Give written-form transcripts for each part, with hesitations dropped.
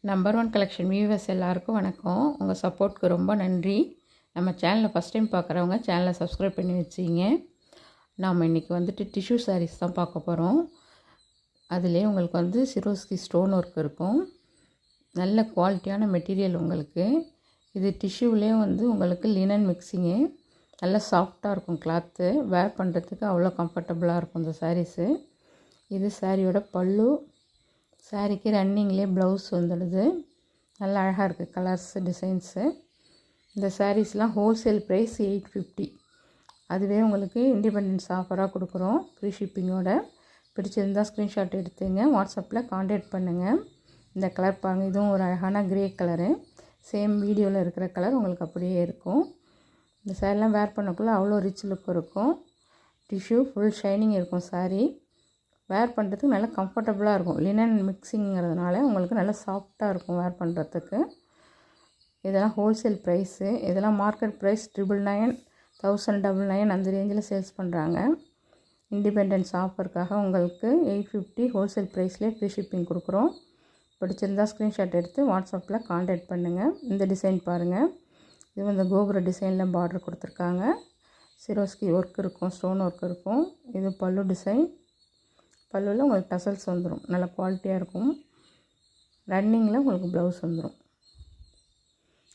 Number one collection viewers எல்லாருக்கும் வணக்கம். உங்கள் சப்போர்ட்க்கு ரொம்ப நன்றி. நம்ம சேனலை ஃபஸ்ட் டைம் பார்க்குறவங்க சேனலை சப்ஸ்கிரைப் பண்ணி வச்சிங்க. நாம் இன்றைக்கி வந்துட்டு டிஷ்யூ சாரீஸ் தான் பார்க்க போகிறோம். அதிலே உங்களுக்கு சிரோஸ்கி ஸ்டோன் ஒர்க் இருக்கும். நல்ல குவாலிட்டியான மெட்டீரியல் உங்களுக்கு. இது டிஷ்யூவிலே உங்களுக்கு லினன் மிக்சிங்கு. நல்லா சாஃப்டாக இருக்கும் கிளாத்து. வேர் பண்ணுறதுக்கு அவ்வளோ கம்ஃபர்டபுளாக இருக்கும் இந்த சாரீஸு. இது சாரியோட பல்லு. சாரிக்கு ரன்னிங்லேயே ப்ளவுஸ் வந்துடுது. நல்லா அழகாக இருக்குது கலர்ஸு டிசைன்ஸு. இந்த சாரீஸ்லாம் ஹோல்சேல் ப்ரைஸ் 850. அதுவே உங்களுக்கு இண்டிபெண்டன்ஸ் ஆஃபராக கொடுக்குறோம் ஃப்ரீ ஷிப்பிங்கோட. பிடிச்சிருந்தால் ஸ்க்ரீன்ஷாட் எடுத்துங்க, வாட்ஸ்அப்பில் காண்டாக்ட் பண்ணுங்கள். இந்த கலர் பாருங்கள், இதுவும் ஒரு அழகான க்ரே கலரு. சேம் வீடியோவில் இருக்கிற கலர் உங்களுக்கு அப்படியே இருக்கும். இந்த சாரீலாம் வேர் பண்ணக்குள்ளே அவ்வளோ ரிச் லுக் இருக்கும். டிஷ்யூ ஃபுல் ஷைனிங் இருக்கும் சாரீ. வேர் பண்ணுறதுக்கு நல்லா கம்ஃபர்டபுளாக இருக்கும். லினன் மிக்சிங்கிறதுனால உங்களுக்கு நல்லா சாஃப்டாக இருக்கும் வேர் பண்ணுறதுக்கு. இதெல்லாம் ஹோல்சேல் ப்ரைஸு. இதெல்லாம் மார்க்கெட் ப்ரைஸ் 999, 1099 அந்த ரேஞ்சில் சேல்ஸ் பண்ணுறாங்க. இண்டிபெண்டன்ஸ் ஆஃபருக்காக உங்களுக்கு 850 ஹோல்சேல் ப்ரைஸ்லேயே ஃப்ரீ ஷிப்பிங் கொடுக்குறோம். பிடிச்சிருந்தால் ஸ்க்ரீன்ஷாட் எடுத்து வாட்ஸ்அப்பில் காண்டாக்ட் பண்ணுங்கள். இந்த டிசைன் பாருங்கள், இது இந்த கோபுர டிசைனில் பார்டர் கொடுத்துருக்காங்க. சிரோஸ்கி ஒர்க் இருக்கும், ஸ்டோன் ஒர்க் இருக்கும். இது பல்லு டிசைன். பல்லுவில் உங்களுக்கு டசல்ஸ் வந்துடும், நல்ல குவாலிட்டியாக இருக்கும். ரன்னிங்கில் உங்களுக்கு ப்ளவுஸ் வந்துடும்.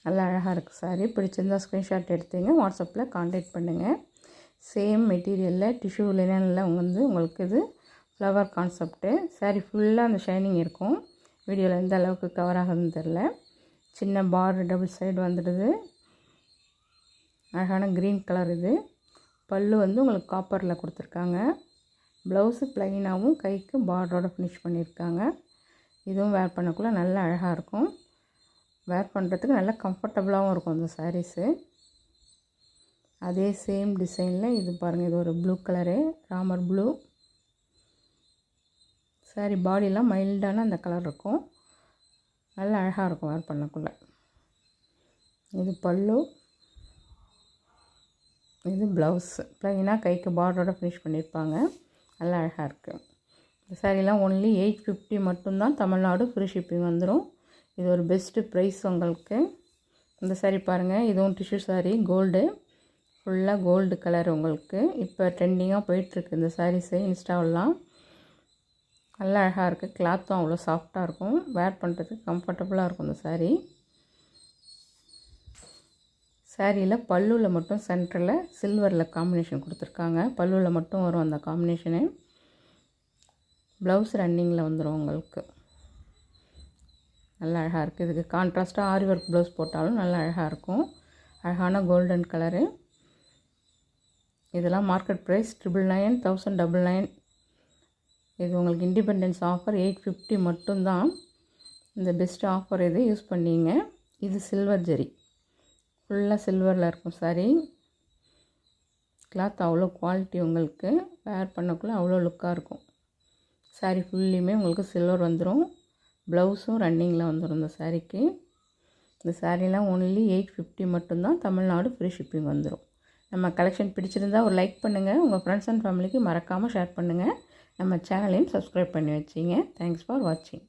நல்லா அழகாக இருக்குது சாரீ. பிடிச்சிருந்தால் ஸ்க்ரீன்ஷாட் எடுத்துங்க, வாட்ஸ்அப்பில் காண்டாக்ட் பண்ணுங்கள். சேம் மெட்டீரியலில் டிஷ்யூ லினனில் உங்களுக்கு இது ஃப்ளவர் கான்செப்ட்டு. சாரீ ஃபுல்லாக அந்த ஷைனிங் இருக்கும். வீடியோவில் எந்த அளவுக்கு கவர் ஆகுதுன்னு தெரில. சின்ன பார்டர் டபுள் சைடு வந்துடுது. அழகான க்ரீன் கலர் இது. பல்லு உங்களுக்கு காப்பரில் கொடுத்துருக்காங்க. ப்ளவுஸு ப்ளைனாகவும் கைக்கு பார்டரோட ஃபினிஷ் பண்ணியிருக்காங்க. இதுவும் வேர் பண்ணக்குள்ளே நல்லா அழகாக இருக்கும். வேர் பண்ணுறதுக்கு நல்லா கம்ஃபர்டபுளாகவும் இருக்கும் இந்த சாரீஸு. அதே சேம் டிசைனில் இது பாருங்கள், இது ஒரு blue colour, Ramar blue. Sari பாடியெலாம் மைல்டான அந்த கலர் இருக்கும். நல்லா அழகாக இருக்கும் வேர் பண்ணக்குள்ளே. இது பல்லு, இது ப்ளவுஸு ப்ளைனாக கைக்கு பார்டரோட ஃபினிஷ் பண்ணியிருப்பாங்க. நல்லா அழகாக இருக்குது. இந்த சாரீலாம் ஒன்லி 850 மட்டும்தான். தமிழ்நாடு ஃப்ரீ ஷிப்பிங் வந்துடும். இது ஒரு பெஸ்ட்டு ப்ரைஸ் உங்களுக்கு. இந்த சாரீ பாருங்கள், இதுவும் டிஷ்யூ சாரீ, கோல்டு, ஃபுல்லாக கோல்டு கலர் உங்களுக்கு. இப்போ ட்ரெண்டிங்காக போயிட்டுருக்கு இந்த சாரீஸு இன்ஸ்டாவெல்லாம். நல்லா அழகாக இருக்குது. கிளாத்தும் அவ்வளோ சாஃப்டாக இருக்கும். வேர் பண்ணுறதுக்கு கம்ஃபர்டபுளாக இருக்கும் இந்த சாரீ. சாரியில் பல்லுவில் மட்டும் சென்டரில் சில்வரில் காம்பினேஷன் கொடுத்துருக்காங்க. பல்லுவில் மட்டும் வரும் அந்த காம்பினேஷனு. ப்ளவுஸ் ரன்னிங்கில் வந்துடும் உங்களுக்கு. நல்லா அழகாக இருக்குது. இதுக்கு கான்ட்ராஸ்ட்டாக ஆரி ஒர்க் ப்ளவுஸ் போட்டாலும் நல்லா அழகாக இருக்கும். அழகான கோல்டன் கலரு. இதெல்லாம் மார்க்கெட் ப்ரைஸ் 999, 1099. இது உங்களுக்கு இண்டிபெண்டன்ஸ் ஆஃபர் 850 மட்டும்தான். இந்த பெஸ்ட் ஆஃபர் இது யூஸ் பண்ணிங்க. இது சில்வர் ஜெரி, ஃபுல்லாக சில்வரில் இருக்கும் சாரீ. கிளாத் அவ்வளோ குவாலிட்டி உங்களுக்கு. வேர் பண்ணக்குள்ளே அவ்வளோ லுக்காக இருக்கும். சாரீ ஃபுல்லையுமே உங்களுக்கு சில்வர் வந்துடும். ப்ளவுஸும் ரன்னிங்கில் வந்துடும் இந்த சாரீக்கு. இந்த சாரீலாம் ஒன்லி 850 மட்டும்தான். தமிழ்நாடு ஃப்ரீ ஷிப்பிங் வந்துடும். நம்ம கலெக்ஷன் பிடிச்சிருந்தால் ஒரு லைக் பண்ணுங்கள். உங்கள் ஃப்ரெண்ட்ஸ் அண்ட் ஃபேமிலிக்கு மறக்காமல் ஷேர் பண்ணுங்கள். நம்ம சேனலையும் சப்ஸ்கிரைப் பண்ணி வச்சிங்க. தேங்க்ஸ் ஃபார் வாட்சிங்.